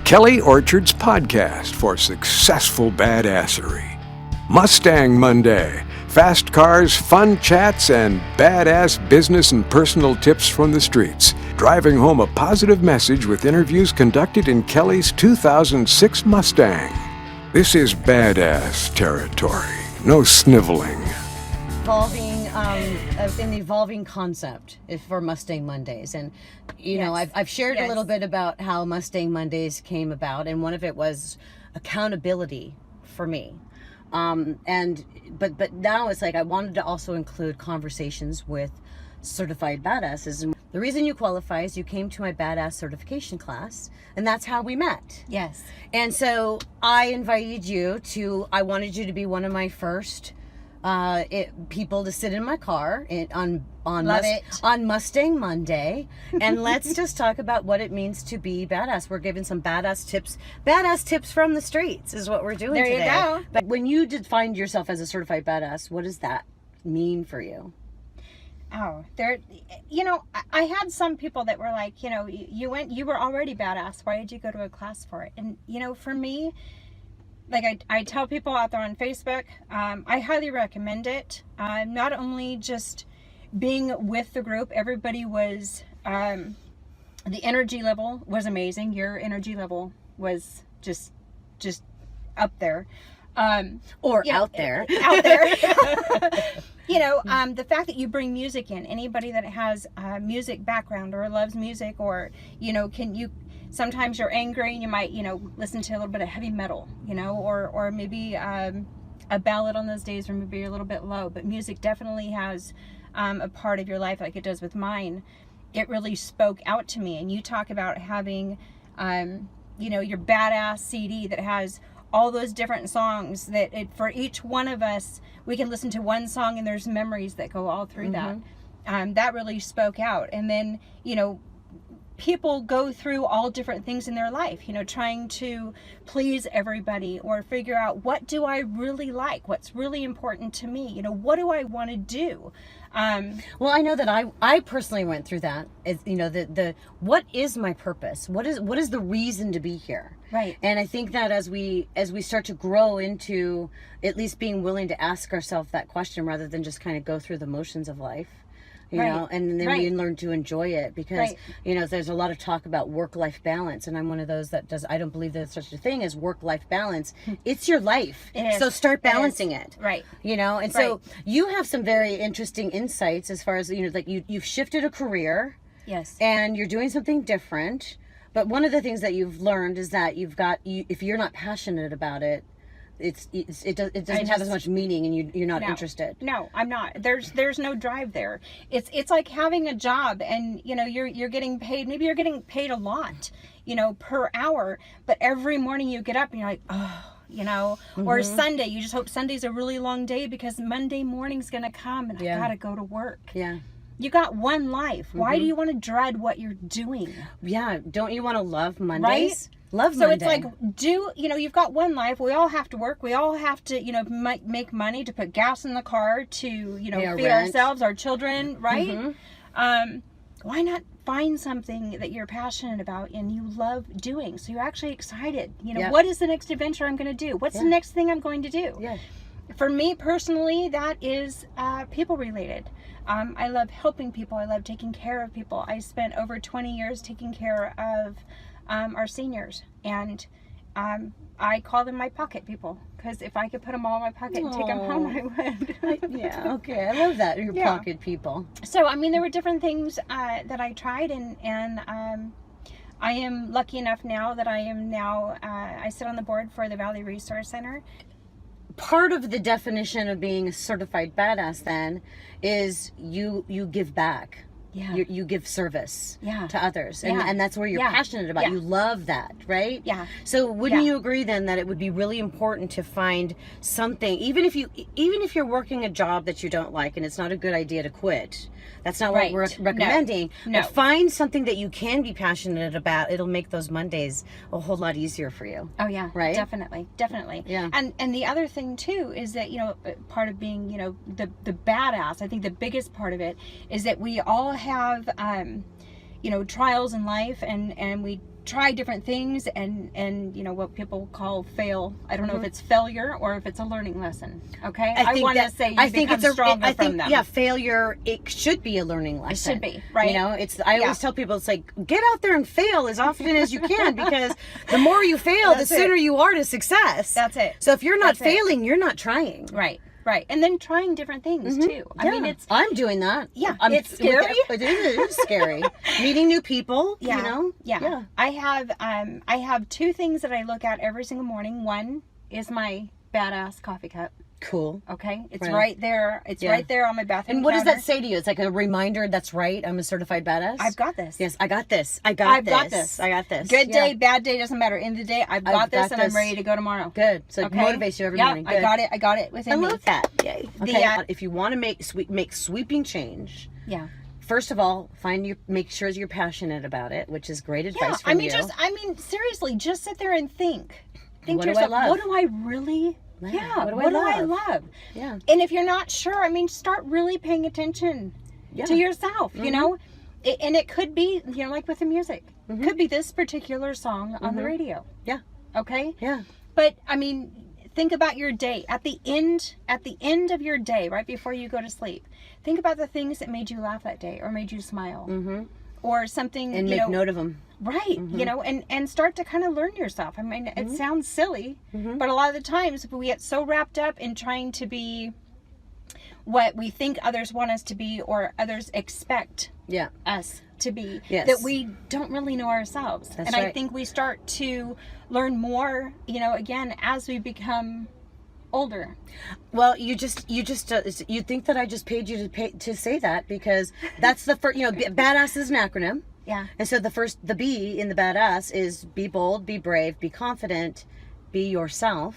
Kelly Orchard's podcast for successful badassery. Mustang Monday. Fast cars, fun chats, and badass business and personal tips from the streets. Driving home a positive message with interviews conducted in Kelly's 2006 Mustang. This is badass territory. No sniveling. An evolving concept for Mustang Mondays. And, you know, I've shared a little bit about how Mustang Mondays came about, and one of it was accountability for me. But now it's like I wanted to also include conversations with certified badasses. And the reason you qualify is you came to my badass certification class, and that's how we met. Yes. And so I invited you to, I wanted you to be one of my first people to sit in my car on Mustang Monday, and let's just talk about what it means to be badass. We're giving some badass tips from the streets is what we're doing today. There you go. But when you find yourself as a certified badass, what does that mean for you? Oh, I had some people that were like, you were already badass. Why did you go to a class for it? And, for me, like I tell people out there on Facebook, I highly recommend it. Not only just being with the group, everybody was, the energy level was amazing. Your energy level was just up there. Out there. Out there. The fact that you bring music in, anybody that has a music background or loves music, or, sometimes you're angry and you might, listen to a little bit of heavy metal, or maybe a ballad on those days where maybe you're a little bit low. But music definitely has a part of your life, like it does with mine. It really spoke out to me. And you talk about having, your badass CD that has all those different songs that for each one of us, we can listen to one song and there's memories that go all through that. That really spoke out. And then, people go through all different things in their life, trying to please everybody or figure out, what do I really like? What's really important to me? What do I want to do? Well, I know that I personally went through that. What is my purpose? What is the reason to be here? Right. And I think that as we start to grow into at least being willing to ask ourselves that question rather than just kind of go through the motions of life, and then we learn to enjoy it, because, there's a lot of talk about work-life balance, and I'm one of those that I don't believe there's such a thing as work-life balance. It's your life. So start balancing it. Right. And so you have some very interesting insights as far as, like you've shifted a career. Yes. And you're doing something different. But one of the things that you've learned is that if you're not passionate about it, it doesn't have as much meaning, and you're not interested. No, I'm not. There's no drive there. It's like having a job, and you're getting paid. Maybe you're getting paid a lot, per hour. But every morning you get up and you're like, oh, or Sunday, you just hope Sunday's a really long day because Monday morning's gonna come and I gotta go to work. Yeah. You got one life. Why do you want to dread what you're doing? Yeah. Don't you want to love Mondays? Right? Love so Monday. It's like, you've got one life. We all have to work. We all have to, make money to put gas in the car, to, feed ourselves, our children, right? Why not find something that you're passionate about and you love doing? So you're actually excited. What is the next adventure I'm going to do? What's the next thing I'm going to do? Yeah. For me personally, that is people related. I love helping people. I love taking care of people. I spent over 20 years taking care of our seniors, and I call them my pocket people, because if I could put them all in my pocket and take them home, I would. Yeah, okay, I love that, your pocket people. So, there were different things that I tried, and I am lucky enough now that I sit on the board for the Valley Resource Center. Part of the definition of being a certified badass then is you give back. Yeah. You give service to others. And that's where you're passionate about. You love that, right? Yeah. So wouldn't you agree then that it would be really important to find something, even if you're working a job that you don't like, and it's not a good idea to quit. That's not what we're recommending. No. But find something that you can be passionate about. It'll make those Mondays a whole lot easier for you. Oh yeah. Right? Definitely. Yeah. And the other thing too is that, part of being, the badass, I think the biggest part of it is that we all have, trials in life, and we try different things and what people call fail. I don't know if it's failure or if it's a learning lesson. Okay, I want to say I think it's stronger from them. Yeah, failure, it should be a learning lesson. It should be, right? I always tell people, it's like, get out there and fail as often as you can, because the more you fail, the sooner you are to success. That's it. So if you're not failing, you're not trying. Right, and then trying different things too. I mean, I'm doing that. Yeah, it's scary. It is scary. Meeting new people. Yeah. I have 2 things that I look at every single morning. One is my badass coffee cup. Cool. Okay, it's right there. It's right there on my bathroom. And what counter. does that say to you? It's like a reminder. That's right. I'm a certified badass. I've got this. Yes, I got this. I got this. Good day, bad day, doesn't matter. End of the day, I've got this, and I'm ready to go tomorrow. Good. So it motivates you every morning. Good. I got it within me. I love that. Yay. Okay. If you want to make sweeping change. Yeah. First of all, make sure you're passionate about it, which is great advice from you. Seriously, just sit there and think. Think What to do I yourself, love? what do I really? Yeah. What do I love? Yeah. And if you're not sure, start really paying attention to yourself. You know, and it could be, like with the music, could be this particular song on the radio. Yeah. Okay. Yeah. But think about your day at the end of your day, right before you go to sleep. Think about the things that made you laugh that day or made you smile, or something, and make note of them. Right. And start to kind of learn yourself. It sounds silly, but a lot of the times we get so wrapped up in trying to be what we think others want us to be or others expect us to be, that we don't really know ourselves. That's and right. I think we start to learn more, again, as we become older. Well, you think that I just paid you to say that, because that's the first, badass is an acronym. Yeah. And so the B in the badass is be bold, be brave, be confident, be yourself.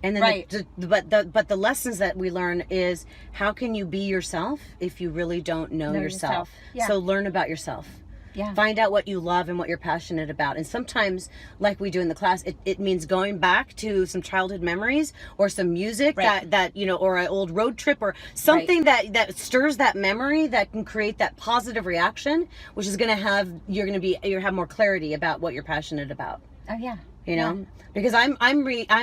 And then but the lessons that we learn is, how can you be yourself if you really don't know yourself? Yeah. So learn about yourself. Yeah. Find out what you love and what you're passionate about. And sometimes, like we do in the class, it means going back to some childhood memories or some music that or an old road trip or something that stirs that memory, that can create that positive reaction, which is going to have more clarity about what you're passionate about. Oh yeah. Because I'm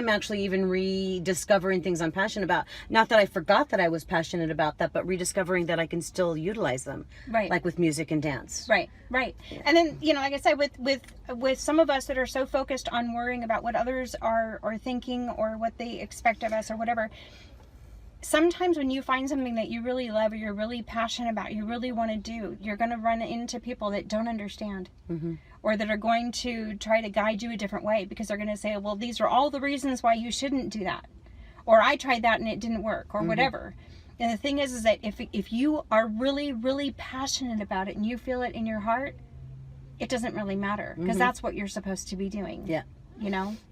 actually even rediscovering things I'm passionate about. Not that I forgot that I was passionate about that, but rediscovering that I can still utilize them. Right. Like with music and dance. Right. Yeah. And then, like I said, with some of us that are so focused on worrying about what others are thinking or what they expect of us or whatever, sometimes when you find something that you really love or you're really passionate about, you really want to do, you're going to run into people that don't understand. Or that are going to try to guide you a different way, because they're going to say, well, these are all the reasons why you shouldn't do that. Or I tried that and it didn't work, or whatever. And the thing is that if you are really, really passionate about it and you feel it in your heart, it doesn't really matter, because that's what you're supposed to be doing. Yeah.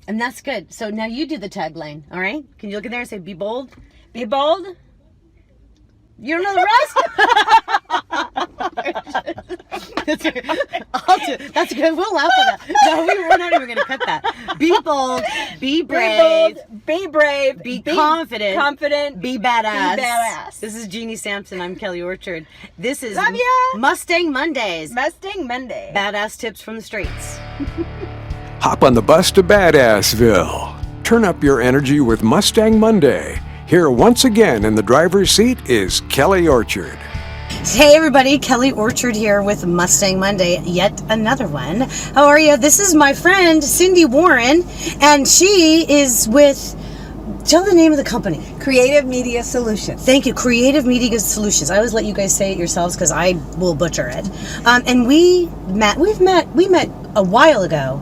And that's good. So now you do the tagline, all right? Can you look in there and say, be bold? Be bold. You don't know the rest? That's good. We'll laugh at that. No, we're not even going to cut that. Be bold. Be brave. Be brave. Be confident. Confident. Be badass. Be badass. This is Jeanne Sampson. I'm Kelly Orchard. This is Love ya. Mustang Mondays. Mustang Monday. Badass tips from the streets. Hop on the bus to Badassville. Turn up your energy with Mustang Monday. Here once again in the driver's seat is Kelly Orchard. Hey everybody, Kelly Orchard here with Mustang Monday, yet another one. How are you? This is my friend Cindy Warren, and she is with, tell the name of the company. Creative Media Solutions. Thank you, Creative Media Solutions. I always let you guys say it yourselves because I will butcher it. And we met a while ago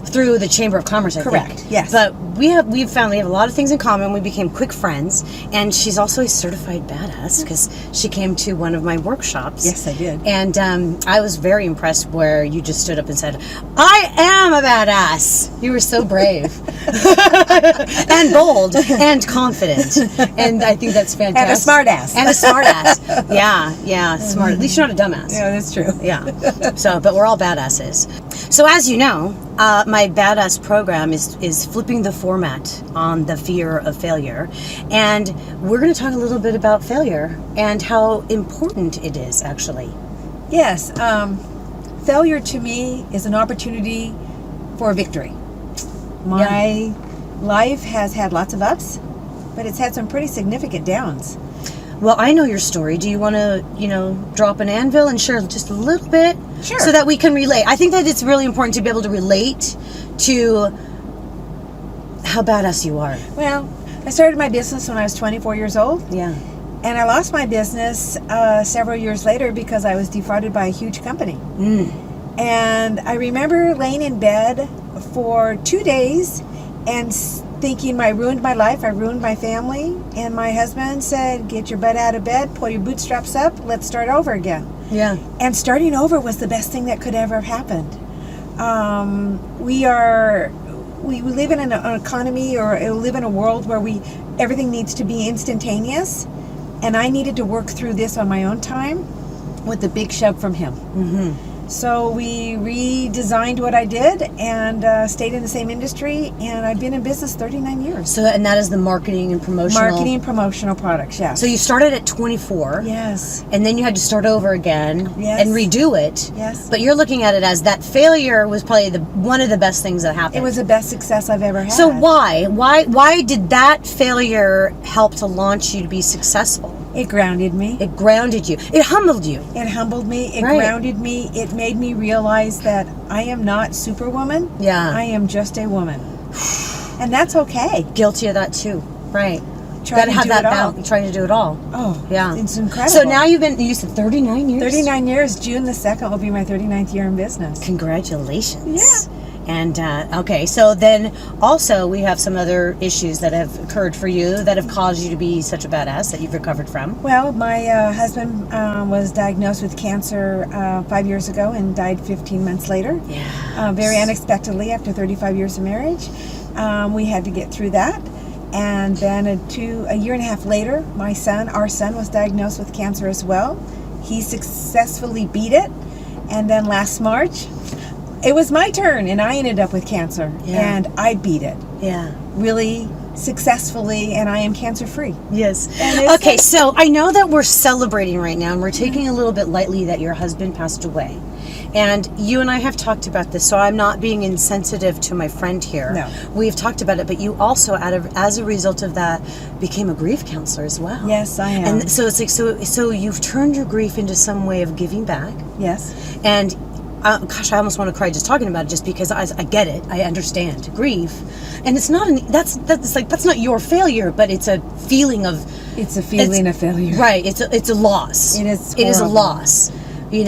through the Chamber of Commerce, I think. Correct, yes. But we have a lot of things in common. We became quick friends, and she's also a certified badass because she came to one of my workshops. Yes, I did. And I was very impressed where you just stood up and said, I am a badass. You were so brave. And bold and confident. And I think that's fantastic. And a smart ass. And a smart ass. Yeah, smart. At least you're not a dumbass. Yeah, that's true. Yeah. So, but we're all badasses. So as you know, my badass program is flipping the format on the fear of failure. And we're going to talk a little bit about failure and how important it is, actually. Yes. Failure to me is an opportunity for victory. My life has had lots of ups, but it's had some pretty significant downs. Well, I know your story. Do you want to, drop an anvil and share just a little bit? Sure. So that we can relate. I think that it's really important to be able to relate to how badass you are. Well, I started my business when I was 24 years old. Yeah. And I lost my business several years later because I was defrauded by a huge company. And I remember laying in bed for 2 days and thinking I ruined my life, I ruined my family. And my husband said, get your butt out of bed, pull your bootstraps up, let's start over again. Yeah. And starting over was the best thing that could ever have happened. We live in an economy, or live in a world where everything needs to be instantaneous. And I needed to work through this on my own time with a big shove from him. So we redesigned what I did and stayed in the same industry, and I've been in business 39 years. So, and that is the marketing and promotional. Marketing and promotional products, yes. So you started at 24. Yes. And then you had to start over again and redo it. Yes. But you're looking at it as that failure was probably one of the best things that happened. It was the best success I've ever had. So why did that failure help to launch you to be successful? It grounded me. It grounded you. It humbled you. It humbled me. It Right. grounded me. It made me realize that I am not Superwoman. Yeah. I am just a woman. And that's okay. Guilty of that too. Right. Trying Gotta to have do that it all. balance. Trying to do it all. Oh, Yeah. it's incredible. So now you said 39 years? 39 years. June the 2nd will be my 39th year in business. Congratulations. Yeah. And, okay, so then also we have some other issues that have occurred for you that have caused you to be such a badass that you've recovered from. Well, my husband was diagnosed with cancer 5 years ago and died 15 months later. Yeah. Very unexpectedly after 35 years of marriage. We had to get through that. And then a year and a half later, our son was diagnosed with cancer as well. He successfully beat it. And then last March, it was my turn, and I ended up with cancer. Yeah. And I beat it Yeah. really successfully, and I am cancer-free. Yes. And it's Okay, so I know that we're celebrating right now, and we're taking a little bit lightly that your husband passed away. And you and I have talked about this, so I'm not being insensitive to my friend here. No. We've talked about it, but you also, as a result of that, became a grief counselor as well. Yes, I am. And so it's like, so you've turned your grief into some way of giving back. Yes. And gosh, I almost want to cry just talking about it, just because I get it. I understand grief, and it's not that's not your failure, but it's a feeling of. It's a feeling of failure. Right. It's a loss. It is It is a horrible. loss. And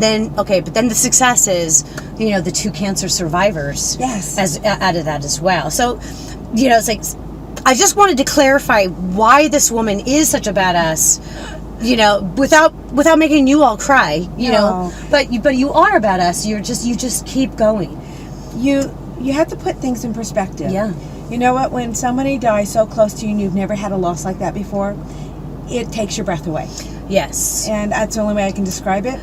then but then the success is, the 2 cancer survivors. Yes. As out of that as well. So, it's like, I just wanted to clarify why this woman is such a badass. Without making you all cry, No. but you are a badass. You just keep going. You have to put things in perspective. Yeah. You know what? When somebody dies so close to you and you've never had a loss like that before, it takes your breath away. Yes. And that's the only way I can describe it.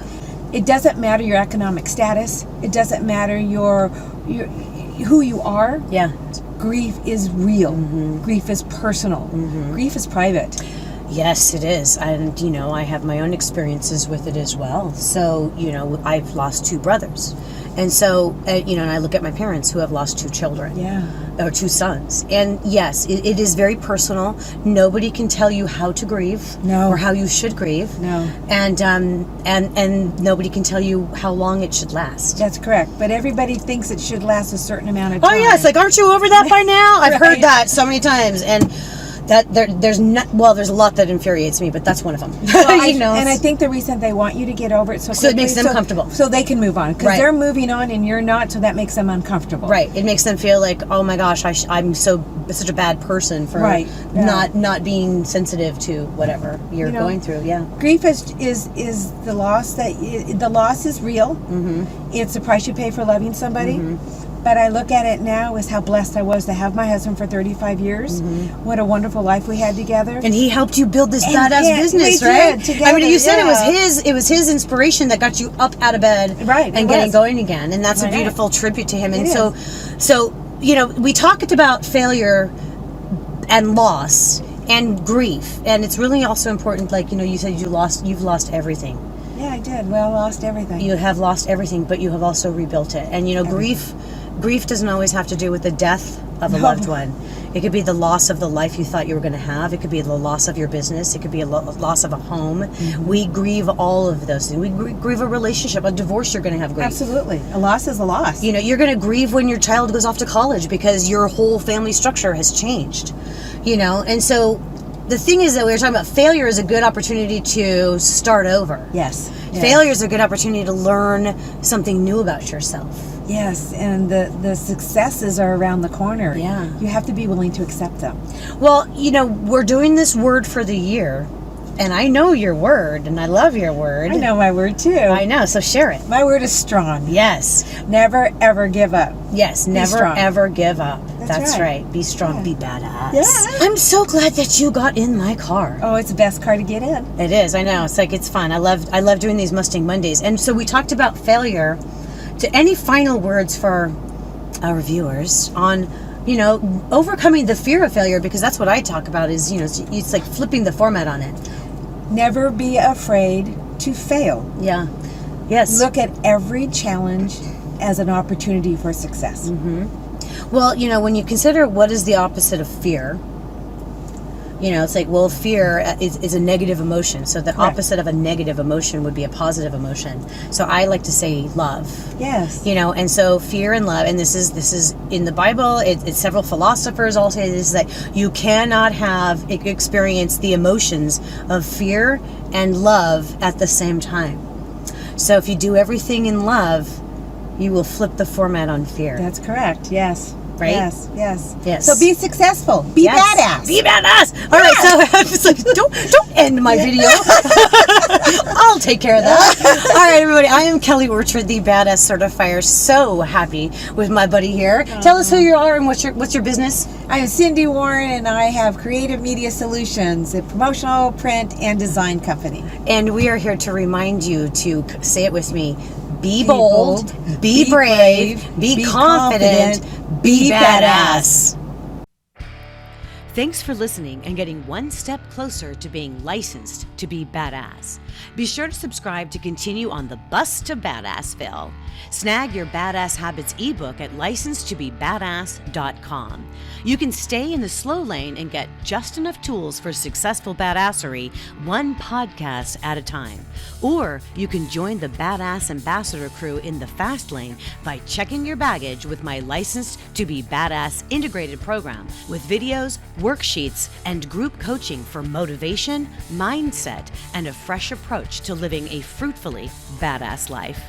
It doesn't matter your economic status. It doesn't matter your who you are. Yeah. Grief is real. Grief is personal. Grief is private. Yes, it is. And, I have my own experiences with it as well. So, I've lost 2 brothers. And so, and I look at my parents who have lost 2 children. Yeah. Or 2 sons. And yes, it is very personal. Nobody can tell you how to grieve. No. Or how you should grieve. No. And nobody can tell you how long it should last. That's correct. But everybody thinks it should last a certain amount of Oh time. yeah, it's like, aren't you over that by now? I've Right. heard that so many times. And that there's a lot that infuriates me, but that's one of them. Well, and I think the reason they want you to get over it so quickly, it makes them comfortable. So they can move on. Because Right. they're moving on and you're not, so that makes them uncomfortable. Right. It makes them feel like, oh my gosh, I'm such a bad person for Right. Yeah. not being sensitive to whatever you're going through. Yeah. Grief is the loss the loss is real. It's the price you pay for loving somebody. But I look at it now as how blessed I was to have my husband for 35 years. What a wonderful life we had together. And he helped you build this And badass yeah, business, we right? did, together, you said yeah. it was his inspiration that got you up out of bed Right, and it getting was. going again. And that's a Right. beautiful tribute to him. And It so we talked about failure and loss and grief. And it's really also important, like, you said you've lost everything. Yeah, I did. Well, I lost everything. You have lost everything, but you have also rebuilt it. And, grief doesn't always have to do with the death of a loved one. It could be the loss of the life you thought you were going to have. It could be the loss of your business. It could be a loss of a home. Mm-hmm. We grieve all of those things. We grieve a relationship. A divorce, you're going to have grief. Absolutely. A loss is a loss. You're going to grieve when your child goes off to college because your whole family structure has changed. And so the thing is that we were talking about failure is a good opportunity to start over. Yes. Failure is a good opportunity to learn something new about yourself. Yes, and the successes are around the corner. Yeah. You have to be willing to accept them. Well, we're doing this word for the year, and I know your word, and I love your word. I know my word, too. I know, so share it. My word is strong. Yes. Never, ever give up. Yes, never, ever give up. That's right. Be strong, be badass. Yeah. I'm so glad that you got in my car. Oh, it's the best car to get in. It is, I know. It's fun. I love doing these Mustang Mondays. And so we talked about failure. To any final words for our viewers on, overcoming the fear of failure, because that's what I talk about is, it's like flipping the format on it. Never be afraid to fail. Yeah. Yes. Look at every challenge as an opportunity for success. Mm-hmm. Well, when you consider what is the opposite of fear, it's like, well, fear is a negative emotion. So the opposite of a negative emotion would be a positive emotion. So I like to say love. Yes. And so fear and love, and this is in the Bible. It's several philosophers all say this, that you cannot experience the emotions of fear and love at the same time. So if you do everything in love, you will flip the format on fear. That's correct. Yes. Right? Yes. So be successful. Be badass. Be badass. All right. So I'm just like, don't end my video. I'll take care of that. All right, everybody. I am Kelly Orchard, the Badass Certifier. So happy with my buddy here. Tell us who you are and what's your business. I'm Cindy Warren, and I have Creative Media Solutions, a promotional, print, and design company. And we are here to remind you to say it with me. Be bold, be brave, be confident, be badass. Thanks for listening and getting one step closer to being licensed to be badass. Be sure to subscribe to continue on the Bus to Badassville. Snag your Badass Habits ebook at licensed2bebadass.com. You can stay in the slow lane and get just enough tools for successful badassery, one podcast at a time. Or you can join the Badass Ambassador crew in the fast lane by checking your baggage with my Licensed to Be Badass integrated program with videos, worksheets, and group coaching for motivation, mindset, and a fresh approach to living a fruitfully badass life.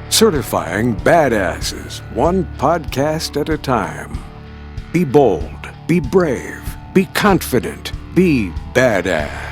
Certifying badasses, one podcast at a time. Be bold, be brave, be confident, be badass.